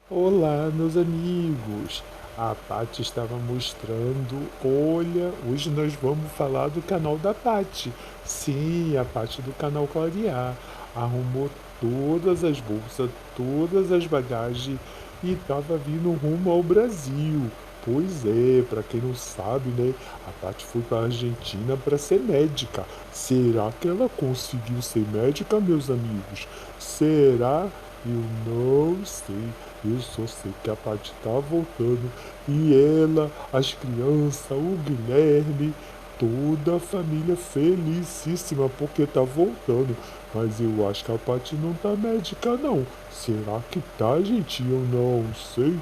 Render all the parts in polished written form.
Olá, meus amigos! A Paty estava mostrando. Olha, hoje nós vamos falar do canal da Paty. Sim, a Paty do canal Clarear. Arrumou todas as bolsas, todas as bagagens e estava vindo rumo ao Brasil. Pois é, para quem não sabe, né? A Paty foi para a Argentina para ser médica. Será que ela conseguiu ser médica, meus amigos? Será? Eu não sei. Eu só sei que a Paty tá voltando e ela, as crianças, o Guilherme, toda a família felicíssima porque tá voltando. Mas eu acho que a Paty não tá médica não. Será que tá, gente? Eu não sei.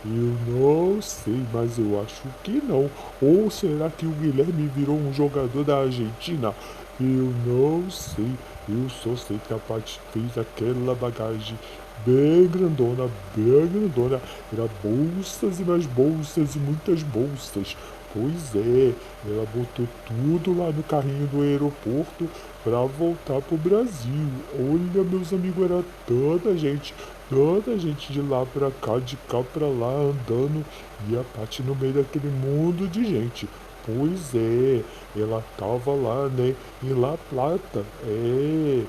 Eu não sei, mas eu acho que não. Ou será que o Guilherme virou um jogador da Argentina? Eu não sei. Eu só sei que a Paty fez aquela bagagem bem grandona. Era bolsas e mais bolsas e muitas bolsas. Pois é, ela botou tudo lá no carrinho do aeroporto para voltar pro Brasil. Olha, meus amigos, era tanta gente de lá pra cá, de cá pra lá, andando, e a Paty no meio daquele mundo de gente. Pois é, ela tava lá, né, em La Plata, e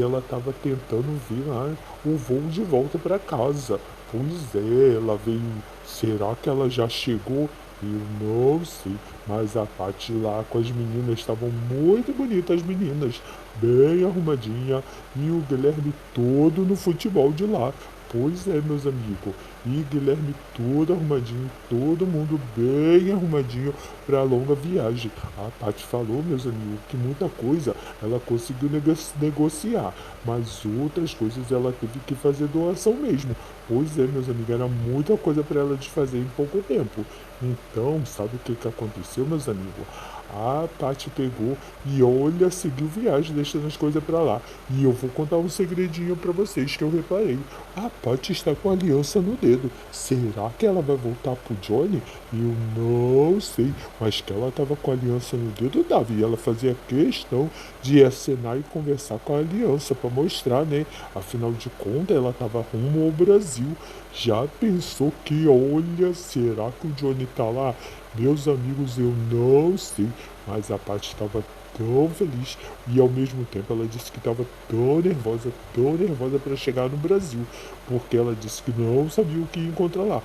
ela tava tentando vir lá o voo de volta para casa. Pois é, ela veio. Será que ela já chegou? Eu não sei, mas a Paty lá com as meninas estavam muito bonitas, as meninas, bem arrumadinha, e o Guilherme todo no futebol de lá. Pois é, meus amigos, e Guilherme todo arrumadinho, todo mundo bem arrumadinho para a longa viagem. A Paty falou, meus amigos, que muita coisa ela conseguiu negociar, mas outras coisas ela teve que fazer doação mesmo. Pois é, meus amigos, era muita coisa para ela de fazer em pouco tempo. Então, sabe o que que aconteceu, meus amigos? A Paty pegou e olha, seguiu viagem, deixando as coisas para lá. E eu vou contar um segredinho para vocês que eu reparei. A Paty está com a aliança no dedo. Será que ela vai voltar pro Johnny? Eu não sei, mas que ela estava com a aliança no dedo, Davi. E ela fazia questão de acenar e conversar com a aliança para mostrar, né? Afinal de contas, ela estava rumo ao Brasil. Já pensou que, olha, será que o Johnny tá lá? Meus amigos, eu não sei, mas a Paty estava tão feliz e ao mesmo tempo ela disse que estava tão nervosa para chegar no Brasil, porque ela disse que não sabia o que ia encontrar lá.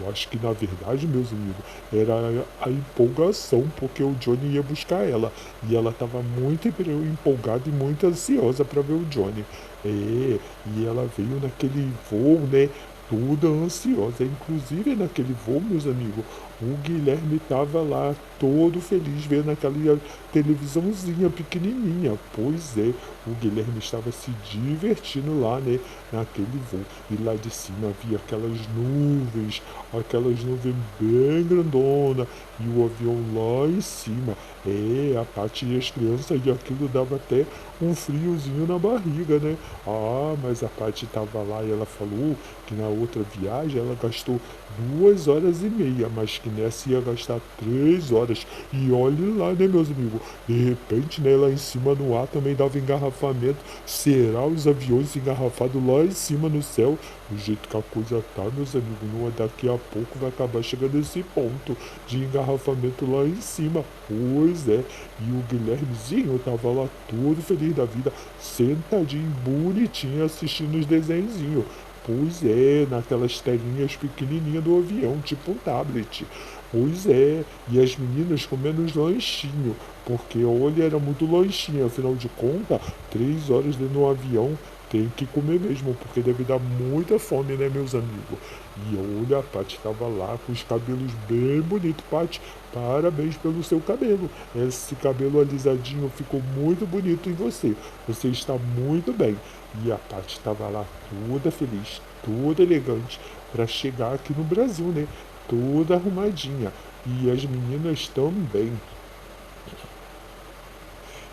Eu acho que na verdade, meus amigos, era a empolgação, porque o Johnny ia buscar ela e ela estava muito empolgada e muito ansiosa para ver o Johnny. E ela veio naquele voo, né? Toda ansiosa, inclusive naquele voo, meus amigos, o Guilherme estava lá todo feliz vendo aquela televisãozinha pequenininha. Pois é, o Guilherme estava se divertindo lá, né, naquele voo. E lá de cima havia aquelas nuvens bem grandona e o avião lá em cima. A Paty e as crianças e aquilo dava até um friozinho na barriga, né? Ah, mas a Paty estava lá e ela falou que na outra viagem ela gastou 2 horas e meia, mas que nessa ia gastar 3 horas. E olhe lá, né, meus amigos? De repente, né, lá em cima no ar também dava engarrafamento. Será os aviões engarrafados lá em cima no céu? Do jeito que a coisa tá, meus amigos, não é daqui a pouco vai acabar chegando esse ponto de engarrafamento lá em cima. Pois é, e o Guilhermezinho tava lá todo feliz da vida, sentadinho, bonitinho, assistindo os desenhozinhos. Pois é, naquelas telinhas pequenininhas do avião, tipo um tablet. Pois é, e as meninas comendo uns lanchinhos, porque olha, era muito lanchinho, afinal de contas, 3 horas dentro do avião tem que comer mesmo, porque deve dar muita fome, né, meus amigos? E olha, a Paty estava lá com os cabelos bem bonitos. Paty, parabéns pelo seu cabelo. Esse cabelo alisadinho ficou muito bonito em você. Você está muito bem. E a Paty estava lá toda feliz, toda elegante, para chegar aqui no Brasil, né? Toda arrumadinha. E as meninas também.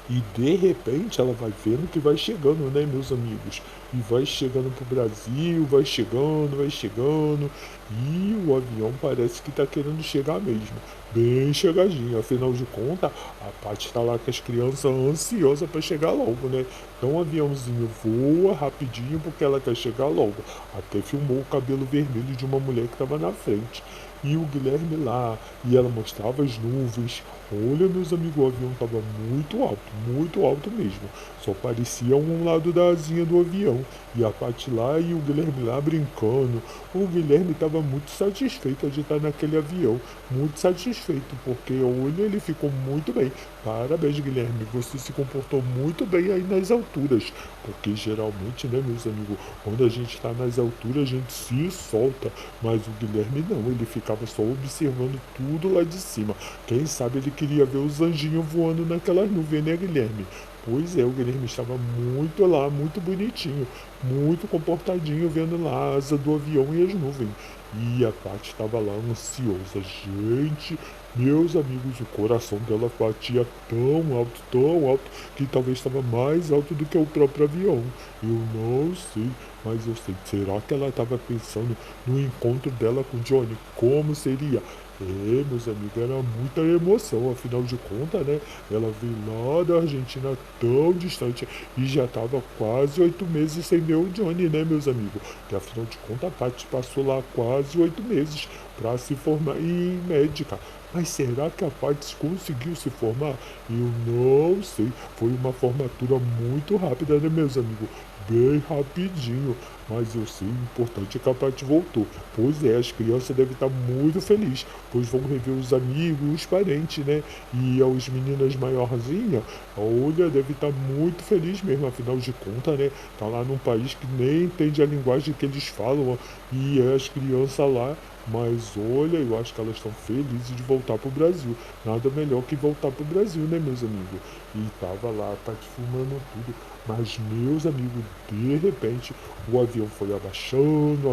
E de repente ela vai vendo que vai chegando, né, meus amigos? E vai chegando pro Brasil, vai chegando, e o avião parece que tá querendo chegar mesmo. Bem chegadinho, afinal de contas, a Paty tá lá com as crianças ansiosas para chegar logo, né? Então o aviãozinho voa rapidinho porque ela quer chegar logo. Até filmou o cabelo vermelho de uma mulher que estava na frente. E o Guilherme lá, e ela mostrava as nuvens. Olha, meus amigos, o avião estava muito alto mesmo. Só parecia um lado da asinha do avião. E a Paty lá e o Guilherme lá brincando. O Guilherme estava muito satisfeito de estar naquele avião. Muito satisfeito, porque olha, ele ficou muito bem. Parabéns, Guilherme, você se comportou muito bem aí nas alturas. Porque geralmente, né, meus amigos, quando a gente está nas alturas, a gente se solta. Mas o Guilherme não, ele ficava só observando tudo lá de cima. Quem sabe ele queria ver os anjinhos voando naquelas nuvens, né, Guilherme? Pois é, o Guilherme estava muito lá, muito bonitinho, muito comportadinho, vendo lá a asa do avião e as nuvens. E a Paty estava lá ansiosa. Gente, meus amigos, o coração dela batia tão alto, que talvez estava mais alto do que o próprio avião. Eu não sei, mas eu sei. Será que ela estava pensando no encontro dela com Johnny? Como seria? É, meus amigos, era muita emoção, afinal de contas, né? Ela veio lá da Argentina tão distante e já estava quase 8 meses sem ver o Johnny, né, meus amigos? Que afinal de contas a Paty passou lá quase 8 meses para se formar em médica. Mas será que a Paty conseguiu se formar? Eu não sei. Foi uma formatura muito rápida, né, meus amigos? Bem rapidinho. Mas eu sei, o importante é que a Paty voltou. Pois é, as crianças devem estar muito felizes, pois vão rever os amigos, os parentes, né? E as meninas maiorzinhas, olha, deve estar muito feliz mesmo, afinal de contas, né? Tá lá num país que nem entende a linguagem que eles falam, ó, e as crianças lá, mas olha, eu acho que elas estão felizes de voltar pro Brasil. Nada melhor que voltar pro Brasil, né, meus amigos? E tava lá, tá filmando tudo. Mas, meus amigos, de repente, o avião foi abaixando,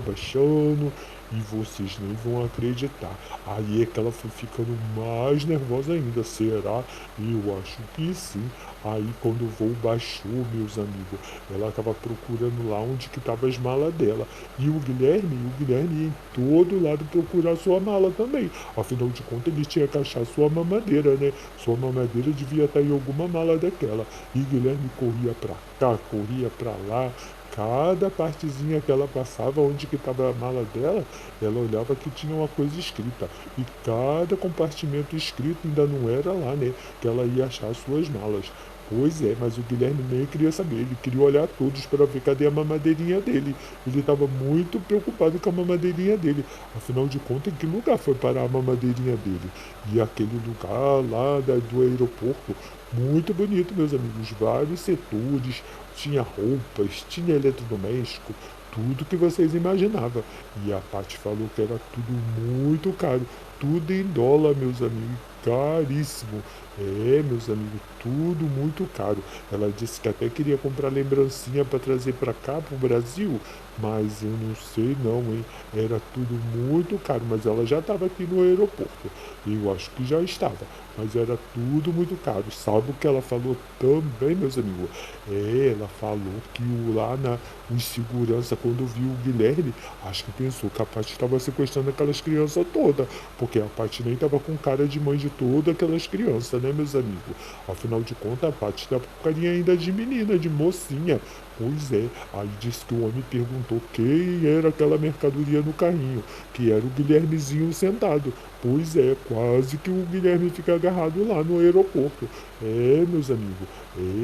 e vocês nem vão acreditar. Aí é que ela foi ficando mais nervosa ainda. Será? Eu acho que sim. Aí quando o voo baixou, meus amigos, ela estava procurando lá onde que estavam as malas dela. E o Guilherme ia em todo lado procurar sua mala também. Afinal de contas, ele tinha que achar sua mamadeira, né? Sua mamadeira devia estar em alguma mala daquela. E Guilherme corria pra cá, corria pra lá. Cada partezinha que ela passava, onde que estava a mala dela, ela olhava que tinha uma coisa escrita. E cada compartimento escrito ainda não era lá, né? Que ela ia achar as suas malas. Pois é, mas o Guilherme nem queria saber, ele queria olhar todos para ver cadê a mamadeirinha dele. Ele estava muito preocupado com a mamadeirinha dele. Afinal de contas, em que lugar foi parar a mamadeirinha dele? E aquele lugar lá do aeroporto, muito bonito, meus amigos, vários setores, tinha roupas, tinha eletrodoméstico, tudo que vocês imaginavam. E a Paty falou que era tudo muito caro, tudo em dólar, meus amigos, caríssimo. É, meus amigos, tudo muito caro. Ela disse que até queria comprar lembrancinha para trazer para cá, para o Brasil, mas eu não sei não, hein? Era tudo muito caro, mas ela já estava aqui no aeroporto. Eu acho que já estava, mas era tudo muito caro. Sabe o que ela falou também, meus amigos? É, ela falou que o segurança, quando viu o Guilherme, acho que pensou que a Paty estava sequestrando aquelas crianças todas, porque a Paty nem estava com cara de mãe de todas aquelas crianças, né, meus amigos? Afinal de contas, a Paty estava com carinha ainda de menina, de mocinha. Pois é, aí disse que o homem perguntou quem era aquela mercadoria no carrinho, que era o Guilhermezinho sentado. Pois é, quase que o Guilherme fica agarrado lá no aeroporto. É, meus amigos,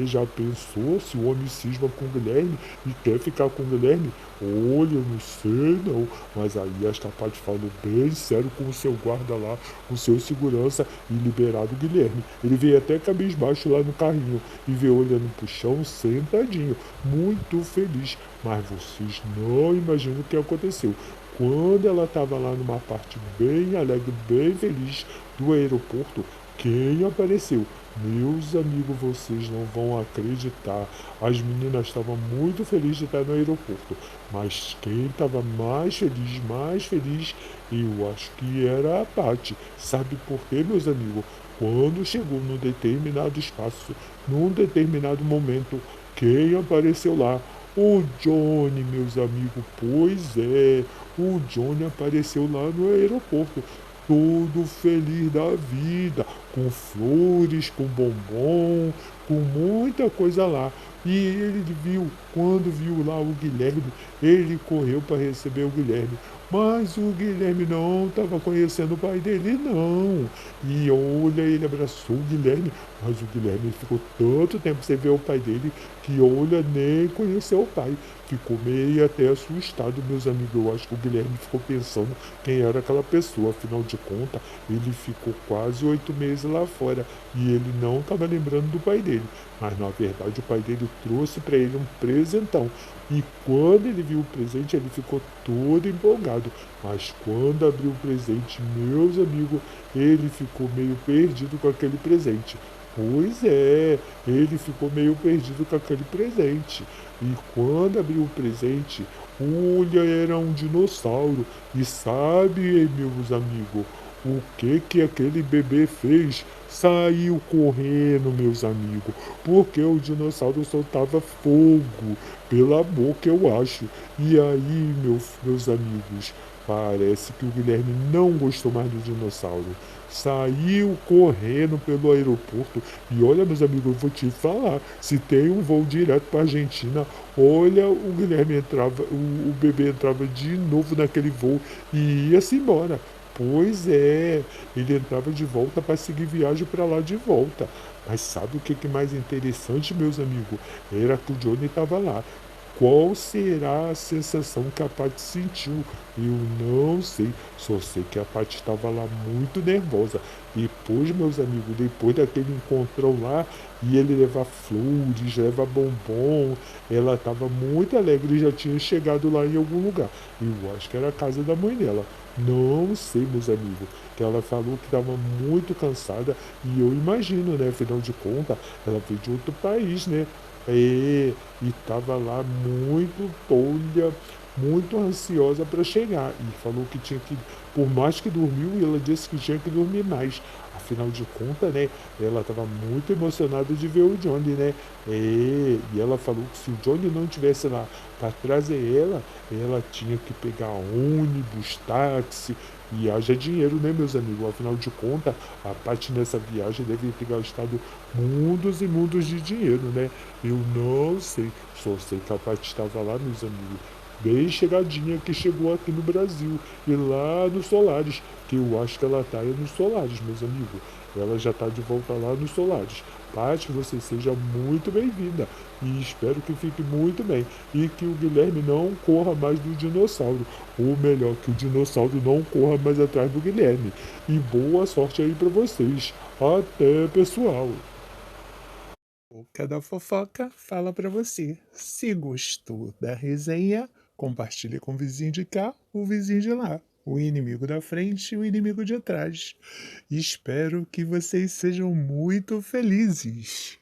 já pensou se o homem cisma com o Guilherme e quer ficar com o Guilherme? Olha, eu não sei não, mas aí esta parte falou bem sério com o seu guarda lá, o seu segurança e liberado o Guilherme. Ele veio até cabisbaixo lá no carrinho e veio olhando pro chão sentadinho, muito feliz. Mas vocês não imaginam o que aconteceu. Quando ela estava lá numa parte bem alegre, bem feliz do aeroporto, quem apareceu? Meus amigos, vocês não vão acreditar. As meninas estavam muito felizes de estar no aeroporto, mas quem estava mais feliz, eu acho que era a Paty. Sabe por quê, meus amigos? Quando chegou num determinado espaço, num determinado momento, quem apareceu lá? O Johnny, meus amigos. Pois é, o Johnny apareceu lá no aeroporto, todo feliz da vida, com flores, com bombom, com muita coisa lá. E ele viu, quando viu lá o Guilherme, ele correu para receber o Guilherme. Mas o Guilherme não estava conhecendo o pai dele, não. E olha, ele abraçou o Guilherme, mas o Guilherme ficou tanto tempo sem ver o pai dele que, olha, nem conheceu o pai. Ficou meio até assustado, meus amigos. Eu acho que o Guilherme ficou pensando quem era aquela pessoa. Afinal de contas, ele ficou quase 8 meses lá fora e ele não estava lembrando do pai dele. Mas na verdade, o pai dele trouxe para ele um presentão. E quando ele viu o presente, ele ficou todo empolgado. Mas quando abriu o presente, meus amigos, ele ficou meio perdido com aquele presente. Pois é, ele ficou meio perdido com aquele presente. E quando abriu o presente, olha, era um dinossauro. E sabe, meus amigos, o que aquele bebê fez? Saiu correndo, meus amigos, porque o dinossauro soltava fogo pela boca, eu acho. E aí, meus amigos, parece que o Guilherme não gostou mais do dinossauro. Saiu correndo pelo aeroporto. E olha, meus amigos, eu vou te falar: se tem um voo direto para Argentina, olha, o Guilherme entrava, o bebê entrava de novo naquele voo e ia-se embora. Pois é, ele entrava de volta para seguir viagem para lá de volta. Mas sabe o que é mais interessante, meus amigos? Era que o Johnny estava lá. Qual será a sensação que a Paty sentiu? Eu não sei, só sei que a Paty estava lá muito nervosa. Depois, meus amigos, depois daquele encontrão lá, e ele levar flores, levar bombom, ela estava muito alegre e já tinha chegado lá em algum lugar. Eu acho que era a casa da mãe dela. Não sei, meus amigos, que ela falou que estava muito cansada e eu imagino, né? Afinal de contas, ela veio de outro país, né? E estava lá muito, olha, muito ansiosa para chegar. E falou que tinha que, por mais que dormiu, ela disse que tinha que dormir mais. Afinal de contas, né? Ela estava muito emocionada de ver o Johnny, né? E ela falou que se o Johnny não estivesse lá para trazer ela tinha que pegar ônibus, táxi e haja dinheiro, né, meus amigos? Afinal de contas, a Paty nessa viagem deve ter gastado mundos e mundos de dinheiro, né? Eu não sei, só sei que a Paty estava lá, meus amigos, bem chegadinha, que chegou aqui no Brasil e lá no Solares, que eu acho que ela está aí nos Solares, meus amigos. Ela já está de volta lá nos Solares. Paty, você seja muito bem-vinda e espero que fique muito bem e que o Guilherme não corra mais do dinossauro, ou melhor, que o dinossauro não corra mais atrás do Guilherme. E boa sorte aí para vocês. Até, pessoal! Boca da Fofoca fala pra você. Se gostou da resenha, compartilhe com o vizinho de cá, o vizinho de lá, o inimigo da frente e o inimigo de trás. Espero que vocês sejam muito felizes.